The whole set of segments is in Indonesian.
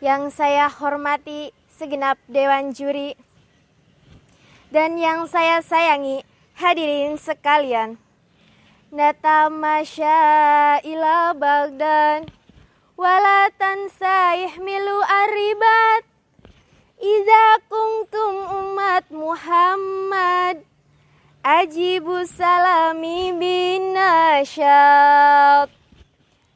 yang saya hormati segenap dewan juri, dan yang saya sayangi hadirin sekalian. Natamasya ila Baghdad wala tansa ihmilu arribat iza kuntum umat Muhammad ajibu salami bin nasyad.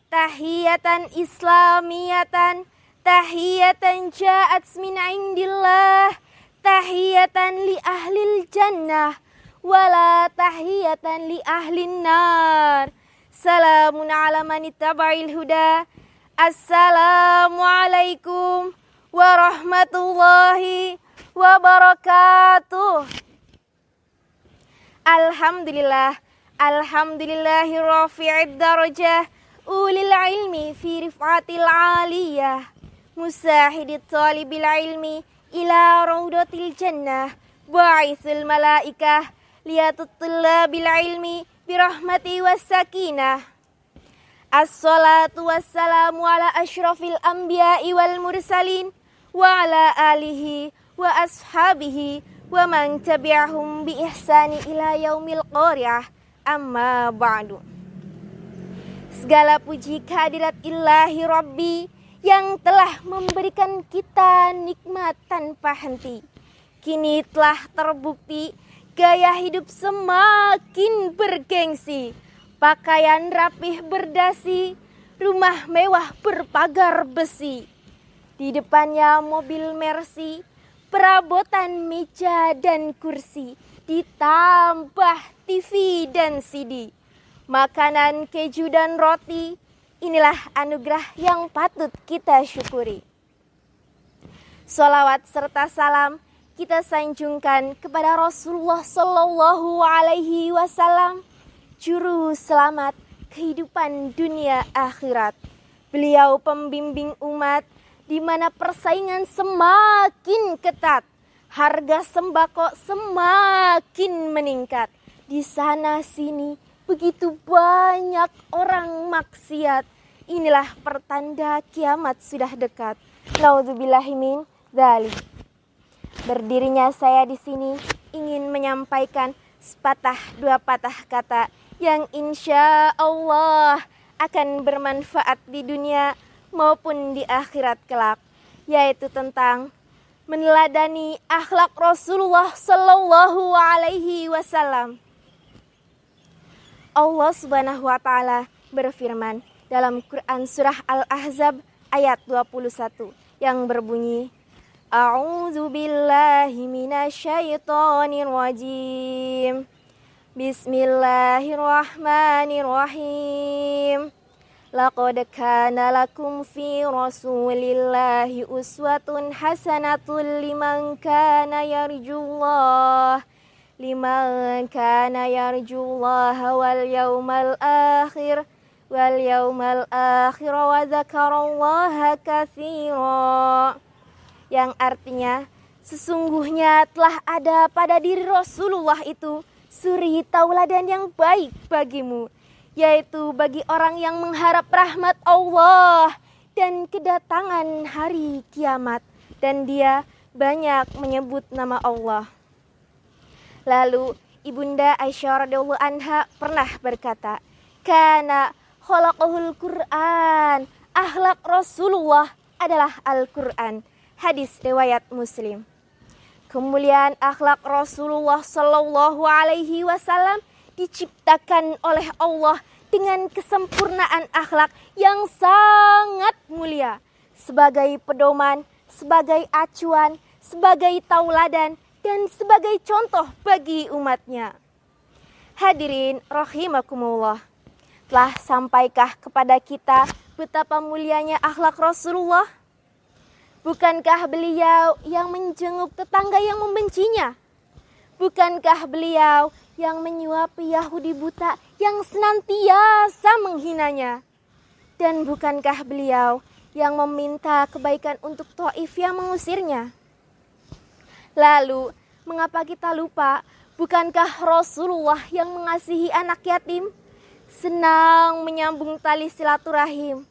Tahiyatan islamiyatan, tahiyatan ja'at min indillah, tahiyatan li ahlil jannah wala tahiyatan li ahlin nar. Salamun ala man ittaba'il huda. Assalamualaikum warahmatullahi wabarakatuh. Alhamdulillah, alhamdulillahi rafi'id darajah, ulil ilmi fi rif'atil aliyah, musahidit talibil ilmi ila raudatil jannah, ba'ithul malaikah liyatut tullabil ilmi birahmati wassakinah. Assalatu wassalamu ala ashrafil anbiya'i wal mursalin wa ala alihi wa ashabihi wa man tabi'ahum bi ihsani ila yaumil qari'ah. Amma ba'du. Segala puji kehadirat ilahi Rabbi yang telah memberikan kita nikmat tanpa henti. Kini telah terbukti gaya hidup semakin bergengsi, pakaian rapih berdasi, rumah mewah berpagar besi. Di depannya mobil Mercy, perabotan meja dan kursi, ditambah TV dan CD. Makanan keju dan roti, inilah anugerah yang patut kita syukuri. Sholawat serta salam kita sanjungkan kepada Rasulullah Sallallahu Alaihi Wasallam, juru selamat kehidupan dunia akhirat. Beliau pembimbing umat di mana persaingan semakin ketat, harga sembako semakin meningkat. Di sana sini begitu banyak orang maksiat. Inilah pertanda kiamat sudah dekat. Naudzubillahi min dzalik. Berdirinya saya di sini ingin menyampaikan sepatah dua patah kata yang insya Allah akan bermanfaat di dunia maupun di akhirat kelak, yaitu tentang meneladani akhlak Rasulullah Sallallahu Alaihi Wasallam. Allah Subhanahu wa Ta'ala berfirman dalam Quran surah Al-Ahzab ayat 21 yang berbunyi, A'udzu billahi minasyaitonir rajim. Bismillahirrahmanirrahim. Laqad kana lakum fi Rasulillahi uswatun hasanatun liman kana yarjullaha wal yawmal akhir wa dzakarallaha katsira. Yang artinya, sesungguhnya telah ada pada diri Rasulullah itu suri tauladan yang baik bagimu, yaitu bagi orang yang mengharap rahmat Allah dan kedatangan hari kiamat, dan dia banyak menyebut nama Allah. Lalu Ibunda Aisyah radhiyallahu anha pernah berkata, kana khalaqahul Qur'an, akhlak Rasulullah adalah Al-Qur'an. Hadis riwayat Muslim. Kemuliaan akhlak Rasulullah Sallallahu Alaihi Wasallam diciptakan oleh Allah dengan kesempurnaan akhlak yang sangat mulia, sebagai pedoman, sebagai acuan, sebagai tauladan, dan sebagai contoh bagi umatnya. Hadirin rahimakumullah, telah sampaikah kepada kita betapa mulianya akhlak Rasulullah? Bukankah beliau yang menjenguk tetangga yang membencinya? Bukankah beliau yang menyuapi Yahudi buta yang senantiasa menghinanya? Dan bukankah beliau yang meminta kebaikan untuk Taif yang mengusirnya? Lalu, mengapa kita lupa? Bukankah Rasulullah yang mengasihi anak yatim, senang menyambung tali silaturahim,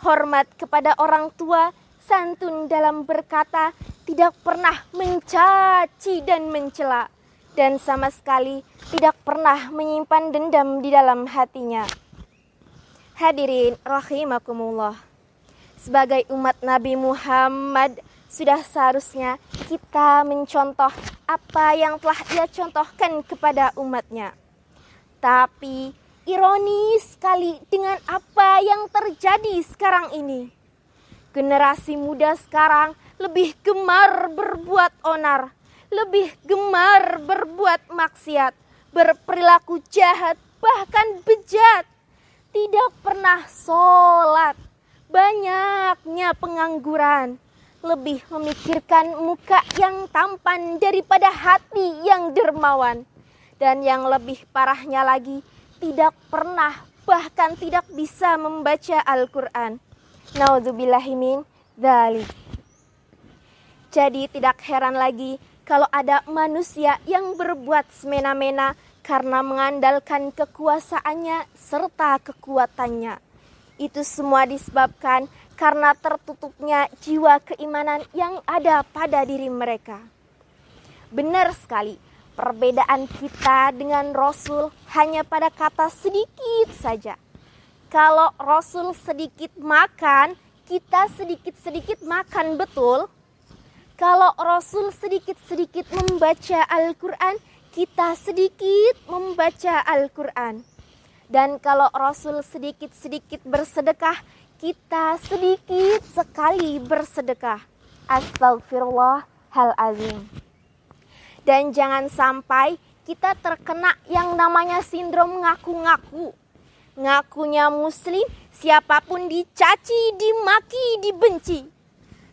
hormat kepada orang tua, santun dalam berkata, tidak pernah mencaci dan mencela, dan sama sekali tidak pernah menyimpan dendam di dalam hatinya. Hadirin rahimakumullah, sebagai umat Nabi Muhammad, sudah seharusnya kita mencontoh apa yang telah ia contohkan kepada umatnya. Tapi ironis sekali dengan apa yang terjadi sekarang ini. Generasi muda sekarang lebih gemar berbuat onar, lebih gemar berbuat maksiat, berperilaku jahat, bahkan bejat. Tidak pernah sholat, banyaknya pengangguran, lebih memikirkan muka yang tampan daripada hati yang dermawan. Dan yang lebih parahnya lagi, tidak pernah, bahkan tidak bisa membaca Al-Quran. Naudzubillahi min dzalik. Jadi tidak heran lagi kalau ada manusia yang berbuat semena-mena karena mengandalkan kekuasaannya serta kekuatannya. Itu semua disebabkan karena tertutupnya jiwa keimanan yang ada pada diri mereka. Benar sekali, perbedaan kita dengan Rasul hanya pada kata sedikit saja. Kalau Rasul sedikit makan, kita sedikit-sedikit makan, betul? Kalau Rasul sedikit-sedikit membaca Al-Quran, kita sedikit membaca Al-Quran. Dan kalau Rasul sedikit-sedikit bersedekah, kita sedikit sekali bersedekah. Astagfirullahalazim. Dan jangan sampai kita terkena yang namanya sindrom ngaku-ngaku. Ngakunya muslim, siapapun dicaci, dimaki, dibenci.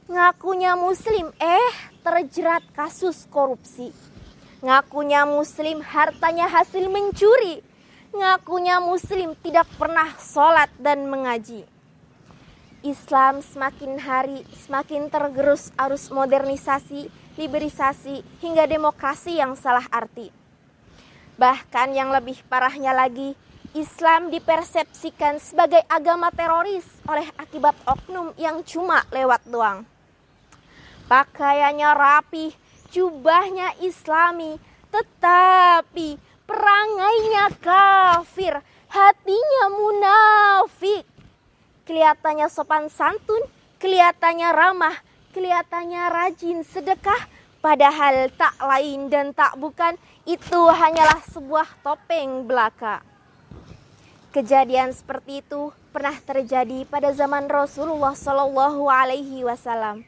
Ngakunya muslim, terjerat kasus korupsi. Ngakunya muslim, hartanya hasil mencuri. Ngakunya muslim, tidak pernah sholat dan mengaji. Islam semakin hari semakin tergerus arus modernisasi, liberalisasi, hingga demokrasi yang salah arti. Bahkan yang lebih parahnya lagi, Islam dipersepsikan sebagai agama teroris oleh akibat oknum yang cuma lewat doang. Pakaiannya rapi, jubahnya islami, tetapi perangainya kafir, hatinya munafik. Kelihatannya sopan santun, kelihatannya ramah, kelihatannya rajin sedekah, padahal tak lain dan tak bukan, itu hanyalah sebuah topeng belaka. Kejadian seperti itu pernah terjadi pada zaman Rasulullah SAW.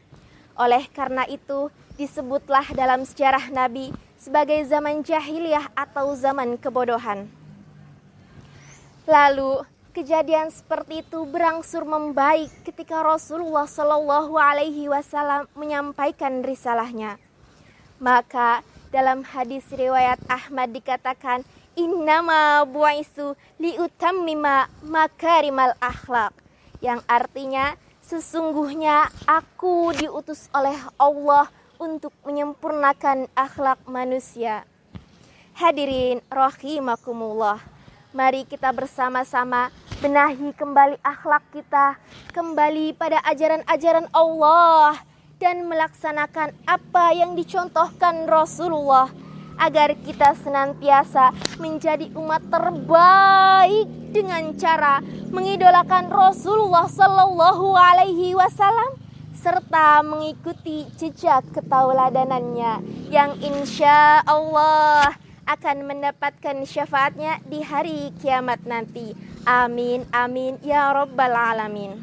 Oleh karena itu disebutlah dalam sejarah Nabi sebagai zaman jahiliyah atau zaman kebodohan. Lalu kejadian seperti itu berangsur membaik ketika Rasulullah SAW menyampaikan risalahnya. Maka dalam hadis riwayat Ahmad dikatakan, innama bu'istu liutammima makarimal akhlak, yang artinya sesungguhnya aku diutus oleh Allah untuk menyempurnakan akhlak manusia. Hadirin rahimakumullah, mari kita bersama-sama benahi kembali akhlak kita, kembali pada ajaran-ajaran Allah, dan melaksanakan apa yang dicontohkan Rasulullah, agar kita senantiasa menjadi umat terbaik dengan cara mengidolakan Rasulullah SAW serta mengikuti jejak ketauladanannya yang insya Allah akan mendapatkan syafaatnya di hari kiamat nanti. Amin, amin, ya rabbal alamin.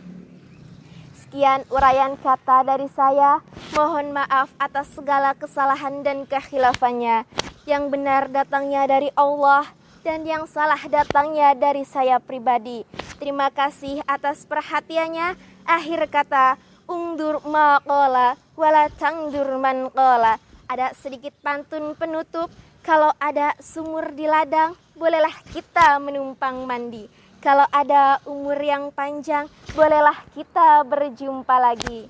Sekian uraian kata dari saya. Mohon maaf atas segala kesalahan dan kekhilafannya. Yang benar datangnya dari Allah dan yang salah datangnya dari saya pribadi. Terima kasih atas perhatiannya. Akhir kata, ungdur maqala wala tangdur man qala. Ada sedikit pantun penutup. Kalau ada sumur di ladang, bolehlah kita menumpang mandi. Kalau ada umur yang panjang, bolehlah kita berjumpa lagi.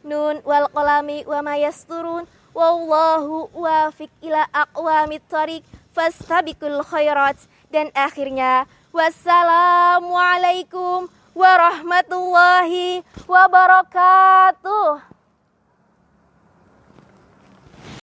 Nun wal qalami wa ma yasturun, wallahu wafiq ila aqwamit thoriq, fastabiqul khairat. Dan akhirnya, wassalamualaikum warahmatullahi wabarakatuh.